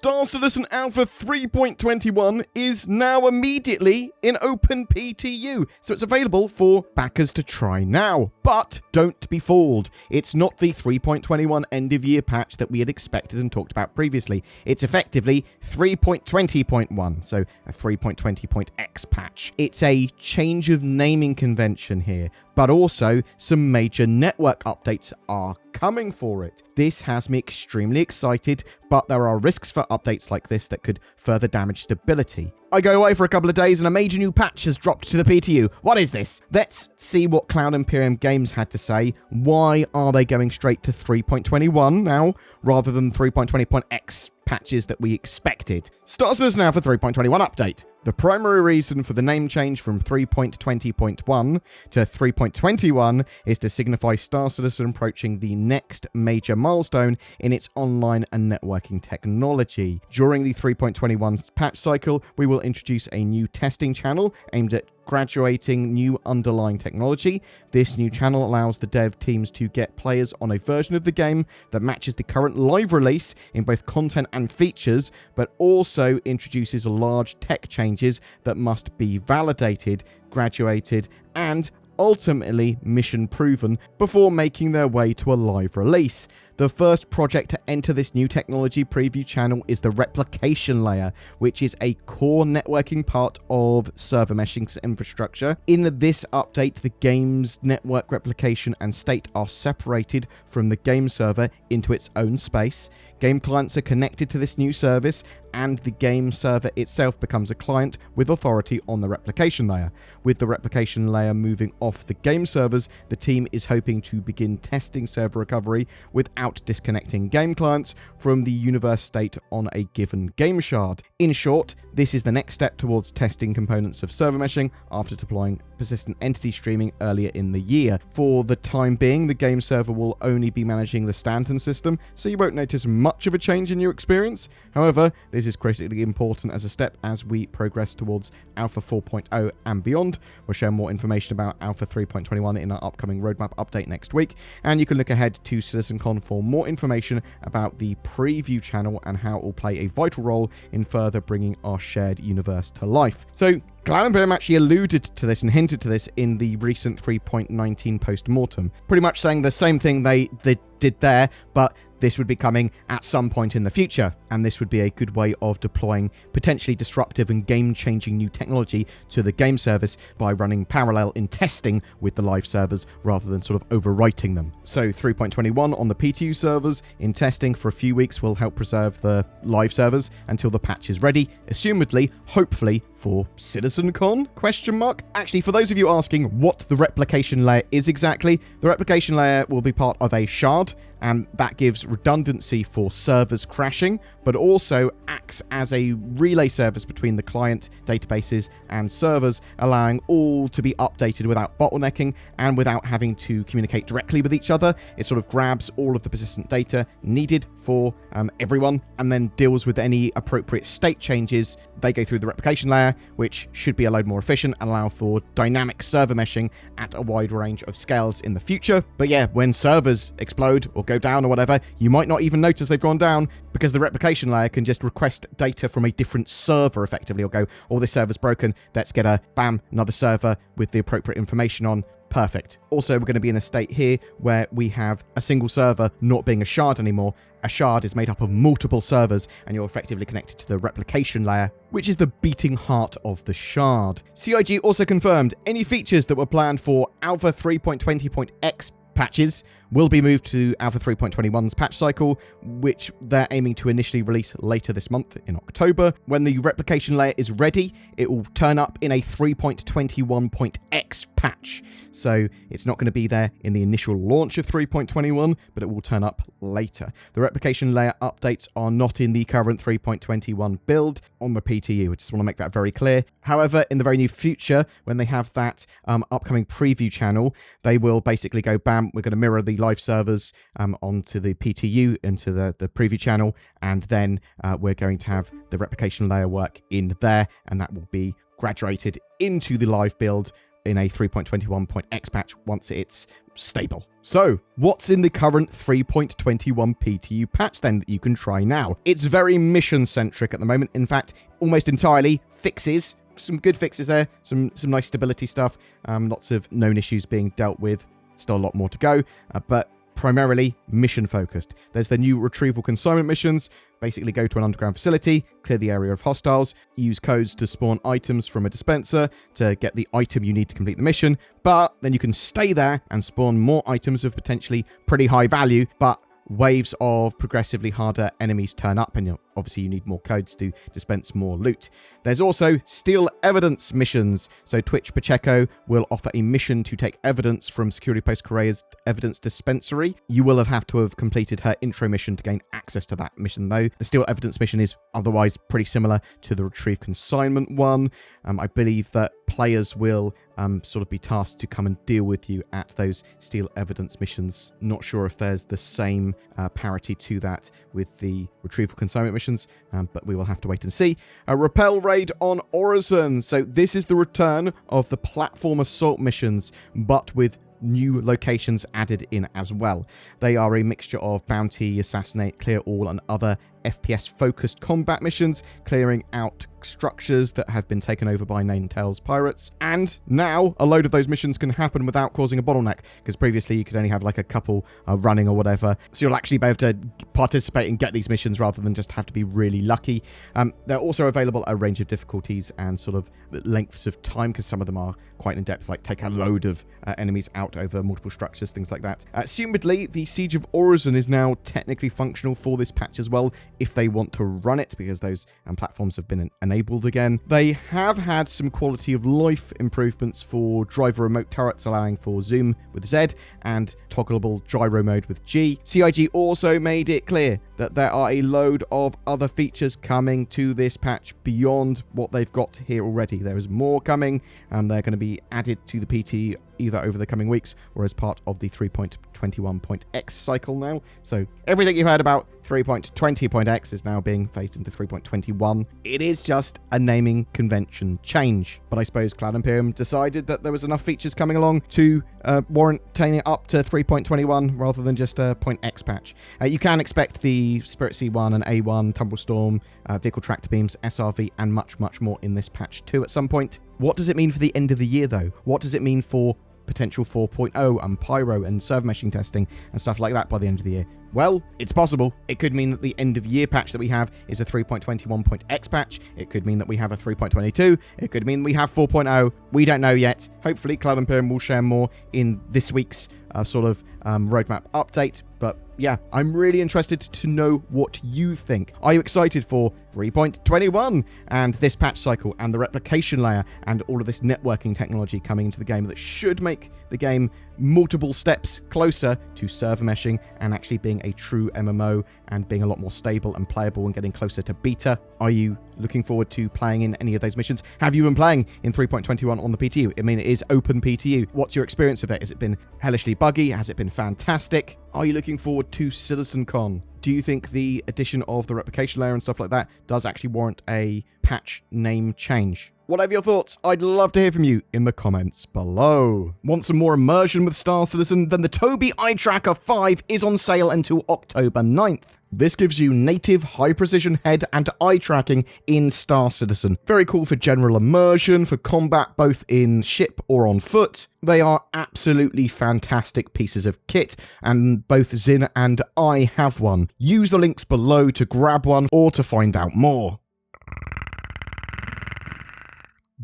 Star Citizen Alpha 3.21 is now immediately in Open PTU, so it's available for backers to try now. But don't be fooled, it's not the 3.21 end-of-year patch that we had expected and talked about previously. It's effectively 3.20.1, so a 3.20.x patch. It's a change of naming convention here, but also some major network updates are coming for it. This has me extremely excited, but there are risks for updates like this that could further damage stability. I go away for a couple of days and a major new patch has dropped to the PTU. What is this? Let's see what Cloud Imperium Games had to say. Why are they going straight to 3.21 now, rather than 3.20.x patches that we expected? Star Citizen Alpha 3.21 update. The primary reason for the name change from 3.20.1 to 3.21 is to signify Star Citizen approaching the next major milestone in its online and networking technology. During the 3.21 patch cycle, we will introduce a new testing channel aimed at graduating new underlying technology. This new channel allows the dev teams to get players on a version of the game that matches the current live release in both content and features, but also introduces large tech changes that must be validated, graduated, and ultimately mission proven before making their way to a live release. The first project to enter this new technology preview channel is the Replication layer, which is a core networking part of server meshing infrastructure. In this update, the game's network replication and state are separated from the game server into its own space. Game clients are connected to this new service, and the game server itself becomes a client with authority on the replication layer. With the replication layer moving off the game servers, the team is hoping to begin testing server recovery without disconnecting game clients from the universe state on a given game shard. In short, this is the next step towards testing components of server meshing after deploying persistent entity streaming earlier in the year. For the time being, the game server will only be managing the Stanton system, so you won't notice much of a change in your experience. However, this is critically important as a step as we progress towards Alpha 4.0 and beyond. We'll share more information about Alpha 3.21 in our upcoming roadmap update next week, and you can look ahead to CitizenCon for more information about the preview channel and how it will play a vital role in further bringing our shared universe to life. So, Cloud Imperium actually alluded to this and hinted to this in the recent 3.19 post-mortem, pretty much saying the same thing they did there, but this would be coming at some point in the future, and this would be a good way of deploying potentially disruptive and game-changing new technology to the game service by running parallel in testing with the live servers rather than sort of overwriting them. So 3.21 on the PTU servers in testing for a few weeks will help preserve the live servers until the patch is ready, assumedly, hopefully, for CitizenCon? Actually, for those of you asking what the replication layer is exactly, the replication layer will be part of a shard, and that gives redundancy for servers crashing, but also acts as a relay service between the client, databases, and servers, allowing all to be updated without bottlenecking and without having to communicate directly with each other. It sort of grabs all of the persistent data needed for everyone and then deals with any appropriate state changes. They go through the replication layer, which should be a load more efficient and allow for dynamic server meshing at a wide range of scales in the future. But yeah, when servers explode or go down or whatever, you might not even notice they've gone down because the replication layer can just request data from a different server effectively, or go, oh, this server's broken, let's get another server with the appropriate information on. Perfect. Also, we're going to be in a state here where we have a single server not being a shard anymore. A shard is made up of multiple servers, and you're effectively connected to the replication layer, which is the beating heart of the shard. CIG also confirmed any features that were planned for Alpha 3.20.x patches will be moved to Alpha 3.21's patch cycle, which they're aiming to initially release later this month in October. When the replication layer is ready, it will turn up in a 3.21.x patch. So it's not going to be there in the initial launch of 3.21, but it will turn up later. The replication layer updates are not in the current 3.21 build on the PTU. I just want to make that very clear. However, in the very near future, when they have that upcoming preview channel, they will basically go, bam, we're going to mirror the live servers onto the PTU, into the preview channel, and then we're going to have the replication layer work in there, and that will be graduated into the live build in a 3.21.x patch once it's stable. So, what's in the current 3.21 PTU patch then that you can try now? It's very mission-centric at the moment. In fact, almost entirely fixes. Some good fixes there, some nice stability stuff, lots of known issues being dealt with. Still a lot more to go, but primarily mission-focused. There's the new retrieval consignment missions. Basically go to an underground facility, clear the area of hostiles, use codes to spawn items from a dispenser to get the item you need to complete the mission, but then you can stay there and spawn more items of potentially pretty high value, but waves of progressively harder enemies turn up, and obviously you need more codes to dispense more loot. There's also Steal Evidence missions. So Twitch Pacheco will offer a mission to take evidence from Security Post Korea's evidence dispensary. You will have to have completed her intro mission to gain access to that mission, though. The Steal Evidence mission is otherwise pretty similar to the Retrieve Consignment one. I believe that players will sort of be tasked to come and deal with you at those Steal Evidence missions. Not sure if there's the same parity to that with the Retrieval Consignment missions, but we will have to wait and see. A Repel Raid on Horizon. So this is the return of the platform assault missions, but with new locations added in as well. They are a mixture of bounty, assassinate, clear all, and other FPS-focused combat missions, clearing out structures that have been taken over by Ninetales pirates. And now, a load of those missions can happen without causing a bottleneck, because previously you could only have like a couple running or whatever. So you'll actually be able to participate and get these missions rather than just have to be really lucky. They're also available at a range of difficulties and sort of lengths of time, because some of them are quite in-depth, like take a load of enemies out over multiple structures, things like that. Assumedly, the Siege of Horizon is now technically functional for this patch as well, if they want to run it, because those platforms have been enabled again. They have had some quality of life improvements for driver remote turrets, allowing for zoom with Z and toggleable gyro mode with G. CIG also made it clear that there are a load of other features coming to this patch beyond what they've got here already. There is more coming, and they're going to be added to the PT either over the coming weeks or as part of the 3.21.x cycle now. So everything you've heard about 3.20.x is now being phased into 3.21. It is just a naming convention change. But I suppose Cloud Imperium decided that there was enough features coming along to warrant taking it up to 3.21 rather than just a .x patch. You can expect the Spirit C1 and A1, Tumblestorm, Vehicle Tractor Beams, SRV, and much, much more in this patch too at some point. What does it mean for the end of the year, though? What does it mean for potential 4.0 and Pyro and server meshing testing and stuff like that by the end of the year? Well, it's possible. It could mean that the end of year patch that we have is a 3.21.x patch. It could mean that we have a 3.22. It could mean we have 4.0. We don't know yet. Hopefully, Cloud Imperium will share more in this week's roadmap update. But yeah, I'm really interested to know what you think. Are you excited for 3.21 and this patch cycle and the replication layer and all of this networking technology coming into the game that should make the game multiple steps closer to server meshing and actually being a true MMO and being a lot more stable and playable and getting closer to beta? Are you looking forward to playing in any of those missions? Have you been playing in 3.21 on the PTU? I mean, it is open PTU. What's your experience of it? Has it been hellishly buggy? Has it been fantastic? Are you looking forward to CitizenCon? Do you think the addition of the replication layer and stuff like that does actually warrant a patch name change? Whatever your thoughts, I'd love to hear from you in the comments below. Want some more immersion with Star Citizen? Then the Tobii Eye Tracker 5 is on sale until October 9th. This gives you native high-precision head and eye tracking in Star Citizen. Very cool for general immersion, for combat both in ship or on foot. They are absolutely fantastic pieces of kit, and both Zin and I have one. Use the links below to grab one or to find out more.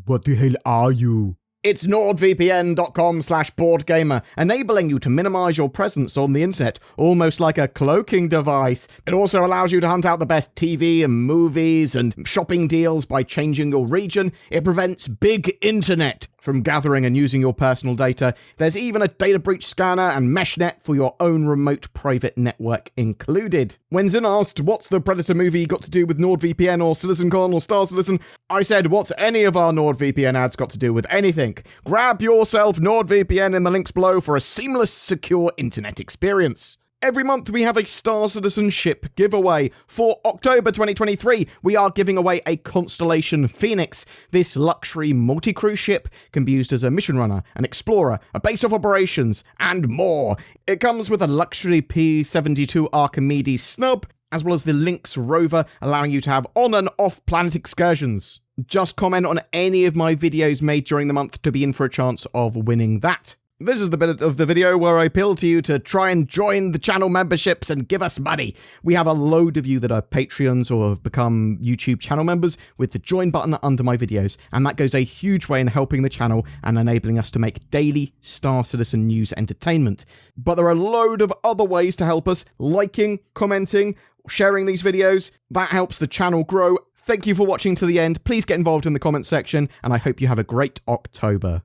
What the hell are you? It's nordvpn.com/BoredGamer, enabling you to minimize your presence on the internet, almost like a cloaking device. It also allows you to hunt out the best TV and movies and shopping deals by changing your region. It prevents big internet from gathering and using your personal data. There's even a data breach scanner and meshnet for your own remote private network included. When Zin asked, what's the Predator movie got to do with NordVPN or CitizenCon or Star Citizen, I said, what's any of our NordVPN ads got to do with anything? Grab yourself NordVPN in the links below for a seamless, secure internet experience. Every month we have a Star Citizen ship giveaway. For October 2023, we are giving away a Constellation Phoenix. This luxury multi-crew ship can be used as a mission runner, an explorer, a base of operations, and more. It comes with a luxury P-72 Archimedes snub, as well as the Lynx rover, allowing you to have on and off planet excursions. Just comment on any of my videos made during the month to be in for a chance of winning that. This is the bit of the video where I appeal to you to try and join the channel memberships and give us money. We have a load of you that are Patreons or have become YouTube channel members with the join button under my videos, and that goes a huge way in helping the channel and enabling us to make daily Star Citizen news entertainment. But there are a load of other ways to help us: liking, commenting, sharing these videos. That helps the channel grow. Thank you for watching to the end. Please get involved in the comment section, and I hope you have a great October.